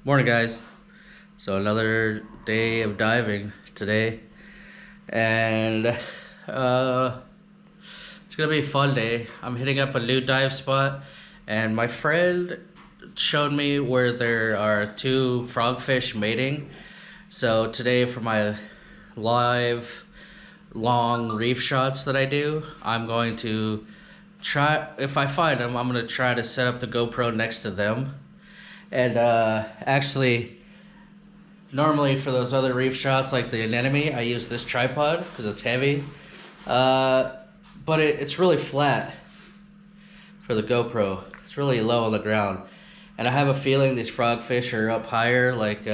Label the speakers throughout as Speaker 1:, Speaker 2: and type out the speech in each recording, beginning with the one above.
Speaker 1: Morning, guys. So another day of diving today, and it's gonna be a fun day. I'm hitting up a new dive spot, and my friend showed me where there are two frogfish mating. So today, for my live long reef shots that I do, I'm going to try. If I find them, I'm gonna try to set up the GoPro next to them, and actually. Normally for those other reef shots like the anemone, I use this tripod because it's heavy. But it's really flat for the GoPro. It's really low on the ground. And I have a feeling these frogfish are up higher, like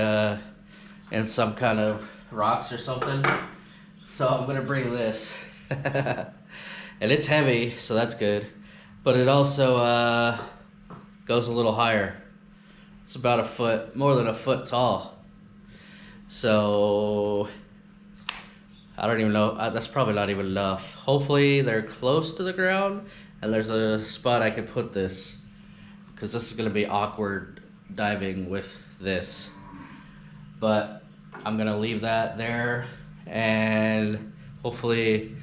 Speaker 1: in some kind of rocks or something. So I'm gonna bring this. And it's heavy, so that's good. But it also goes a little higher. It's about a foot, more than a foot tall. So I don't even know. That's probably not even enough. Hopefully they're close to the ground and there's a spot I can put this, because this is going to be awkward diving with this. But I'm going to leave that there, and hopefully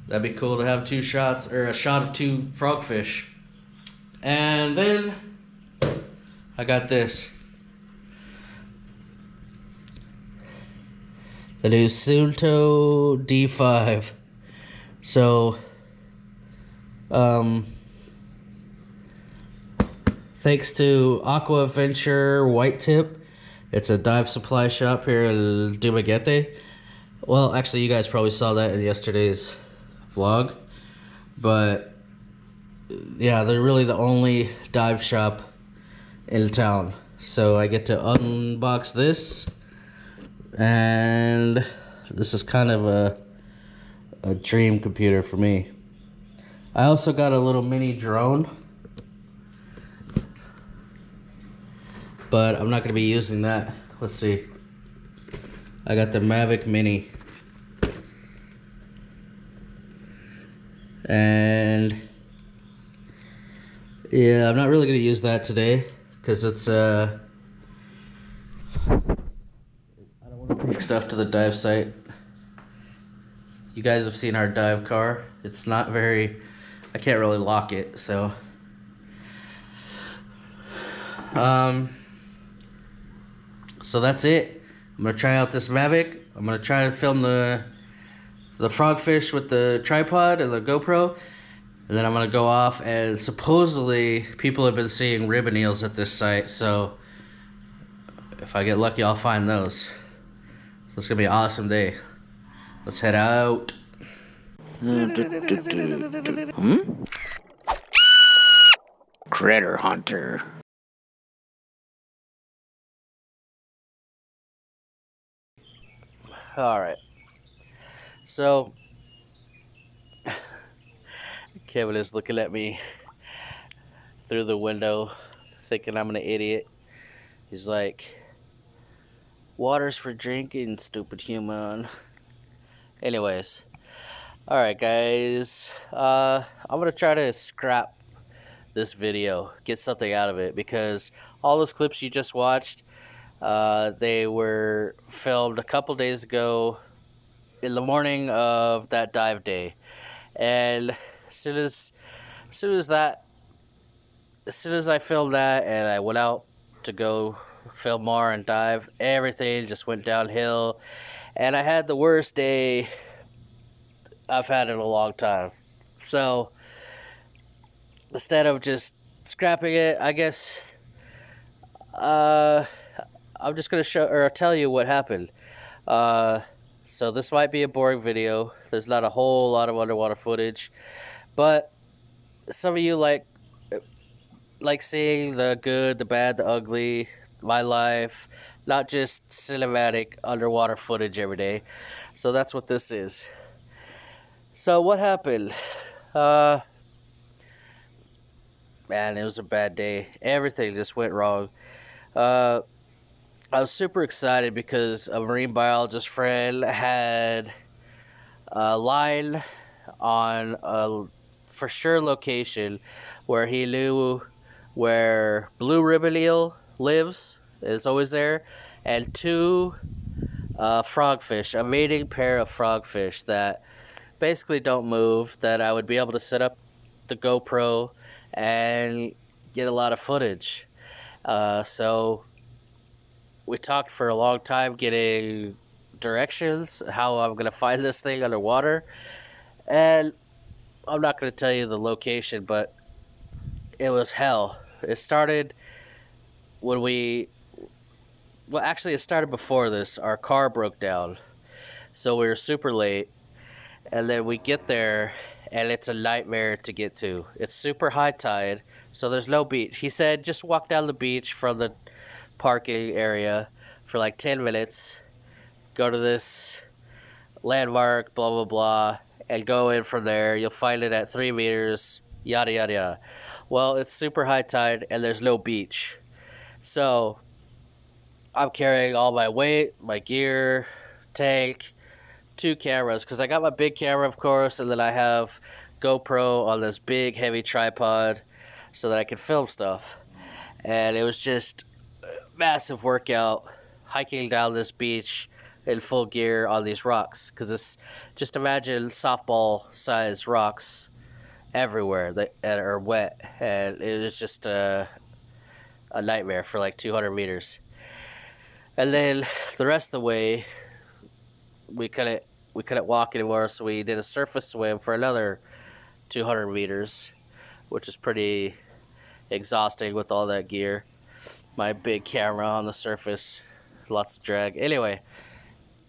Speaker 1: that'd be cool to have two shots, or a shot of two frogfish. And then I got this. The new Sunto D5. So, thanks to Aqua Venture White Tip, it's a dive supply shop here in Dumaguete. Well, actually, you guys probably saw that in yesterday's vlog. But, yeah, they're really the only dive shop in town. So I get to unbox this. And this is kind of a dream computer for me. I also got a little mini drone, but I'm not going to be using that. Let's see. I got the Mavic Mini. And yeah, I'm not really going to use that today because it's take stuff to the dive site. You guys have seen our dive car. It's not very, I can't really lock it, so so that's it. I'm gonna try out this Mavic. I'm gonna try to film the frogfish with the tripod and the GoPro, and then I'm gonna go off, and supposedly people have been seeing ribbon eels at this site, so if I get lucky I'll find those. So it's gonna be an awesome day. Let's head out.
Speaker 2: Critter Hunter.
Speaker 1: Alright. So Kevin is looking at me through the window, thinking I'm an idiot. He's like, "Water's for drinking, stupid human." Anyways, alright guys, I'm gonna try to scrap this video, get something out of it, because all those clips you just watched, they were filmed a couple days ago in the morning of that dive day. And as soon as I filmed that and I went out to go film more and dive, everything just went downhill, and I had the worst day I've had in a long time. So instead of just scrapping it, I guess I'm just gonna show or tell you what happened. So this might be a boring video. There's not a whole lot of underwater footage, but some of you like seeing the good, the bad, the ugly, my life, not just cinematic underwater footage every day. So that's what this is. So what happened? Man, it was a bad day. Everything just went wrong. I was super excited because a marine biologist friend had a line on a for sure location where he knew where blue ribbon eel lives is always there, and two frogfish, a mating pair of frogfish that basically don't move, that I would be able to set up the GoPro and get a lot of footage. So we talked for a long time getting directions, how I'm going to find this thing underwater. And I'm not going to tell you the location, but it was hell. It started when well, actually, it started before this. Our car broke down. So we were super late. And then we get there, and it's a nightmare to get to. It's super high tide, so there's no beach. He said just walk down the beach from the parking area for like 10 minutes, go to this landmark, blah, blah, blah, and go in from there. You'll find it at 3 meters, yada, yada, yada. Well, it's super high tide, and there's no beach. So I'm carrying all my weight, my gear, tank, two cameras, because I got my big camera, of course, and then I have GoPro on this big heavy tripod so that I can film stuff. And it was just a massive workout hiking down this beach in full gear on these rocks, because it's just imagine softball sized rocks everywhere that are wet, and it was just a nightmare for like 200 meters. And then the rest of the way we couldn't walk anymore, so we did a surface swim for another 200 meters, which is pretty exhausting with all that gear. My big camera on the surface, lots of drag. Anyway,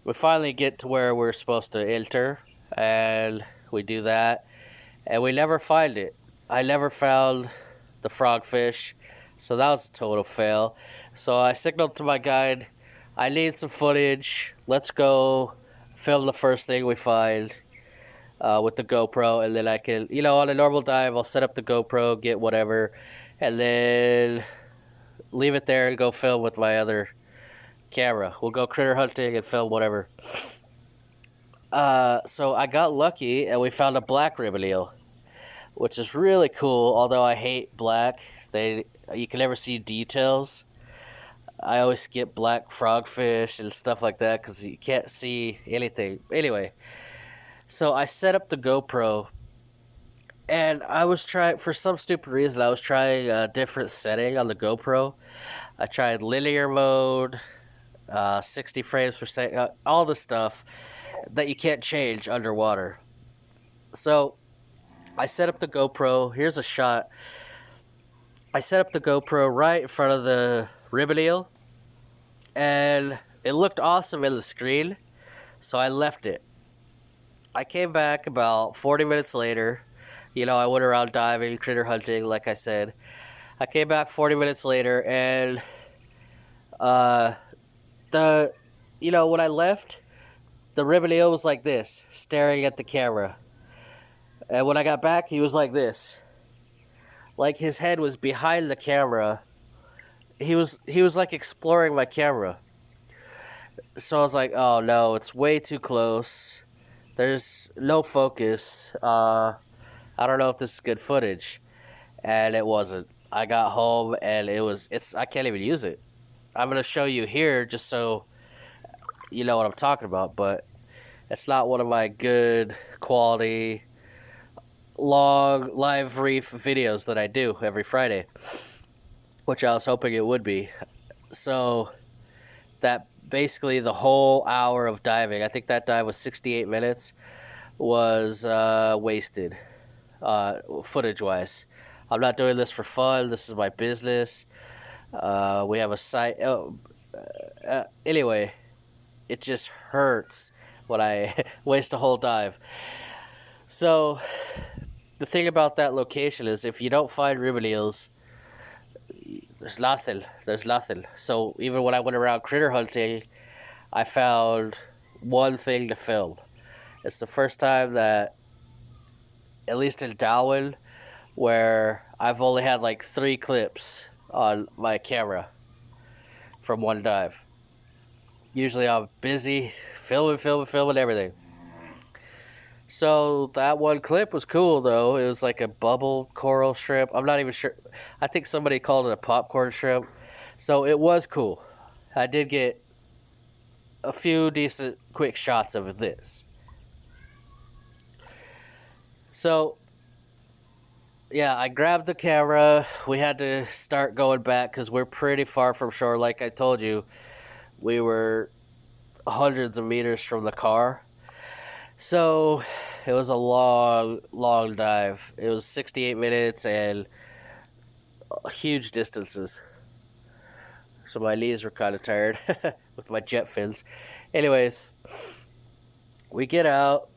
Speaker 1: we finally get to where we're supposed to enter, and we do that, and we never find it. I never found the frogfish, so that was a total fail. So I signaled to my guide, I need some footage. Let's go film the first thing we find with the GoPro, and then I can, on a normal dive, I'll set up the GoPro, get whatever, and then leave it there and go film with my other camera. We'll go critter hunting and film whatever. So I got lucky, and we found a black ribbon eel, which is really cool, although I hate black. You can never see details. I always skip black frogfish and stuff like that because you can't see anything. Anyway, so I set up the GoPro, and I was trying, for some stupid reason, I was trying a different setting on the GoPro. I tried linear mode, 60 frames per second, all the stuff that you can't change underwater. So I set up the GoPro. Here's a shot. I set up the GoPro right in front of the ribbon eel, and it looked awesome in the screen, so I left it. I came back about 40 minutes later. I went around diving, critter hunting, like I said. I came back 40 minutes later, and when I left, the ribbon eel was like this, staring at the camera. And when I got back, he was like this. Like his head was behind the camera. He was like exploring my camera. So I was like, oh no, it's way too close. There's no focus. I don't know if this is good footage. And it wasn't. I got home and I can't even use it. I'm going to show you here just so you know what I'm talking about, but it's not one of my good quality long live reef videos that I do every Friday, which I was hoping it would be. So that basically the whole hour of diving, I think that dive was 68 minutes, was wasted footage wise. I'm not doing this for fun. This is my business. We have a site. Anyway, it just hurts when I waste a whole dive. So the thing about that location is if you don't find ribbon eels, there's nothing. So even when I went around critter hunting, I found one thing to film. It's the first time that, at least in Darwin, where I've only had like 3 clips on my camera from one dive. Usually I'm busy filming everything. So that one clip was cool though. It was like a bubble coral shrimp. I'm not even sure. I think somebody called it a popcorn shrimp. So it was cool. I did get a few decent quick shots of this. So yeah, I grabbed the camera. We had to start going back because we're pretty far from shore. Like I told you, we were hundreds of meters from the car. So it was a long, long dive. It was 68 minutes and huge distances. So my knees were kind of tired with my jet fins. Anyways, we get out.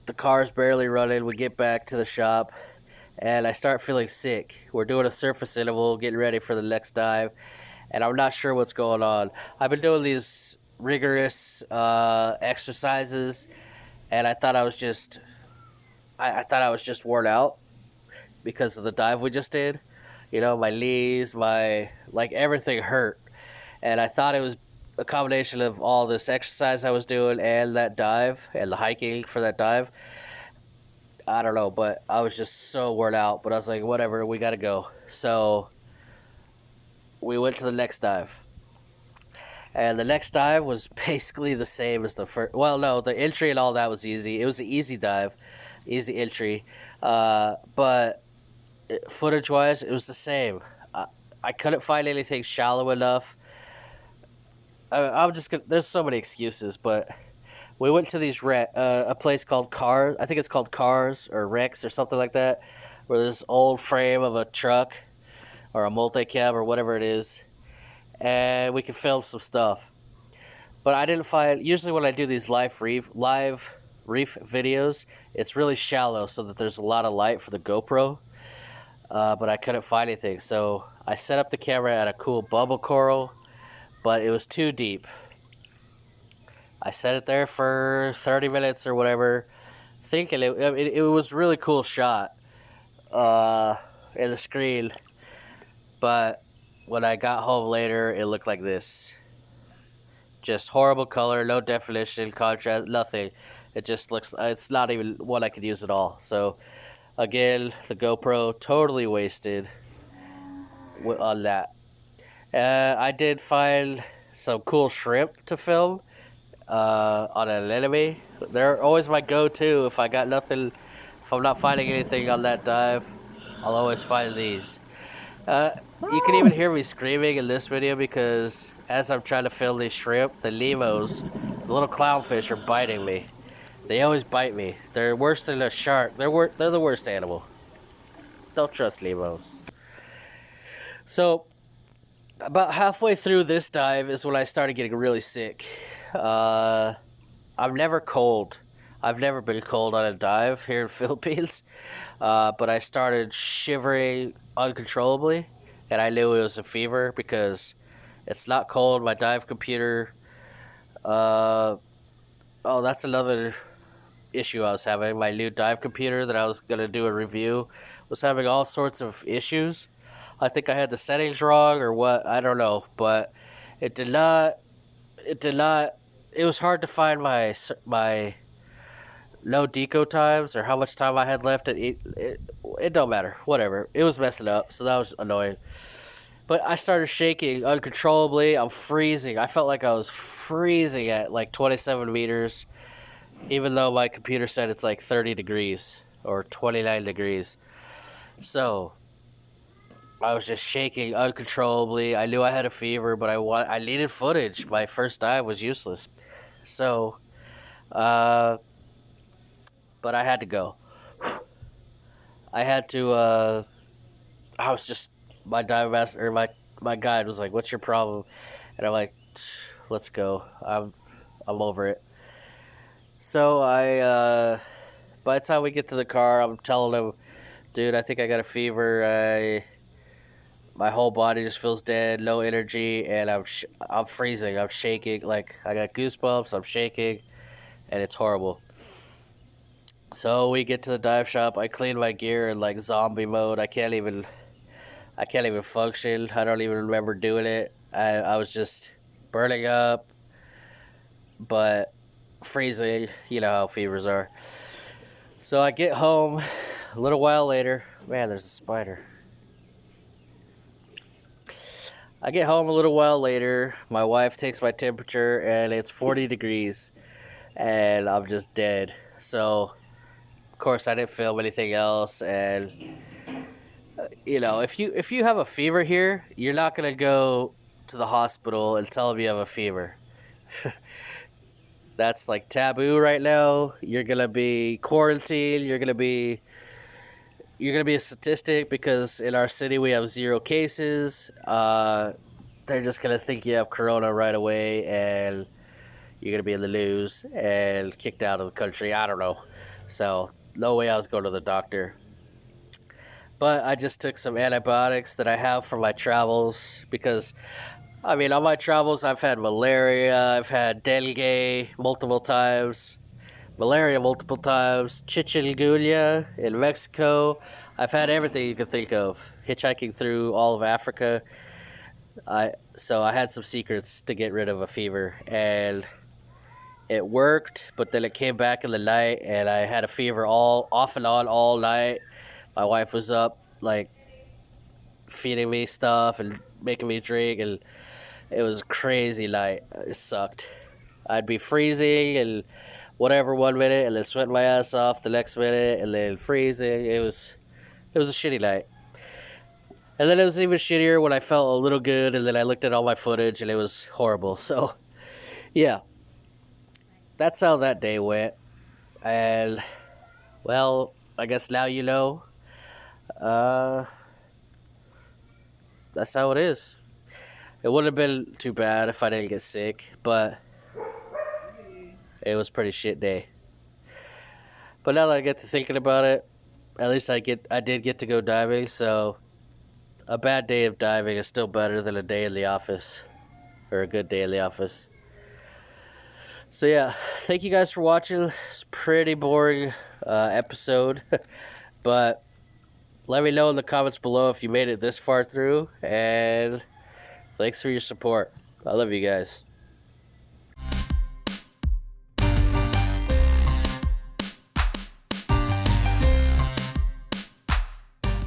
Speaker 1: The car's barely running. We get back to the shop and I start feeling sick. We're doing a surface interval, getting ready for the next dive, and I'm not sure what's going on. I've been doing these rigorous exercises, and I thought I was just, I thought I was just worn out because of the dive we just did. You know, my knees, like everything hurt, and I thought it was a combination of all this exercise I was doing and that dive and the hiking for that dive. I don't know, but I was just so worn out. But I was like, whatever, we gotta go. So we went to the next dive. And the next dive was basically the same as the first. Well, no, the entry and all that was easy. It was an easy dive, easy entry. But footage wise, it was the same. I couldn't find anything shallow enough. I'm just gonna, there's so many excuses, but we went to these a place called Cars. I think it's called Cars or Rex or something like that, where this old frame of a truck or a multi-cab or whatever it is, and we could film some stuff. But I didn't find. Usually, when I do these live reef videos, it's really shallow, so that there's a lot of light for the GoPro. But I couldn't find anything, so I set up the camera at a cool bubble coral, but it was too deep. I set it there for 30 minutes or whatever, thinking it was a really cool shot in the screen. But when I got home later, it looked like this. Just horrible color, no definition, contrast, nothing. It just looks, it's not even one I could use at all. So, again, the GoPro totally wasted on that. I did find some cool shrimp to film on an enemy. They're always my go-to. If I got nothing, if I'm not finding anything on that dive, I'll always find these. You can even hear me screaming in this video because as I'm trying to film these shrimp, the lemurs, the little clownfish, are biting me. They always bite me. They're worse than a shark. They're the worst animal. Don't trust lemurs. So, about halfway through this dive is when I started getting really sick. I'm never cold. I've never been cold on a dive here in the Philippines. But I started shivering uncontrollably, and I knew it was a fever because it's not cold. My dive computer. Oh, that's another issue I was having. My new dive computer that I was gonna do a review was having all sorts of issues. I think I had the settings wrong or what. I don't know, but it did not. It did not. It was hard to find my no deco times or how much time I had left. It don't matter. Whatever. It was messing up, so that was annoying. But I started shaking uncontrollably. I'm freezing. I felt like I was freezing at like 27 meters, even though my computer said it's like 30 degrees or 29 degrees. So I was just shaking uncontrollably. I knew I had a fever, but I needed footage. My first dive was useless. So, but I had to go. I had to, I was just, my dive master, or my guide was like, "What's your problem?" And I'm like, "Let's go. I'm over it." So by the time we get to the car, I'm telling him, "Dude, I think I got a fever. My whole body just feels dead, no energy, and I'm freezing. I'm shaking. Like I got goosebumps. I'm shaking, and it's horrible." So we get to the dive shop. I clean my gear in like zombie mode. I can't even function. I don't even remember doing it. I was just burning up, but freezing. You know how fevers are. So I get home a little while later. Man, there's a spider. I get home a little while later. My wife takes my temperature, and it's 40 degrees, and I'm just dead. So, of course, I didn't film anything else. And if you have a fever here, you're not gonna go to the hospital and tell them you have a fever. That's like taboo right now. You're gonna be quarantined. You're gonna be a statistic because in our city we have 0 cases. They're just gonna think you have corona right away, and you're gonna be in the news and kicked out of the country. I don't know. So no way I was going to the doctor. But I just took some antibiotics that I have for my travels because I mean on my travels I've had malaria, I've had dengue multiple times, malaria multiple times, chikungunya in Mexico. I've had everything you could think of. Hitchhiking through all of Africa. I had some secrets to get rid of a fever, and it worked. But then it came back in the night, and I had a fever all off and on all night. My wife was up like feeding me stuff and making me drink, and it was a crazy night. It sucked. I'd be freezing and whatever 1 minute, and then sweating my ass off the next minute, and then freezing. It was a shitty night. And then it was even shittier when I felt a little good, and then I looked at all my footage, and it was horrible. So yeah, that's how that day went. And well, I guess now you know. Uh, that's how it is. It wouldn't have been too bad if I didn't get sick, but it was a pretty shit day. But now that I get to thinking about it, at least I did get to go diving, so a bad day of diving is still better than a day in the office, or a good day in the office. So yeah, thank you guys for watching. It's a pretty boring episode, but let me know in the comments below if you made it this far through, and thanks for your support. I love you guys.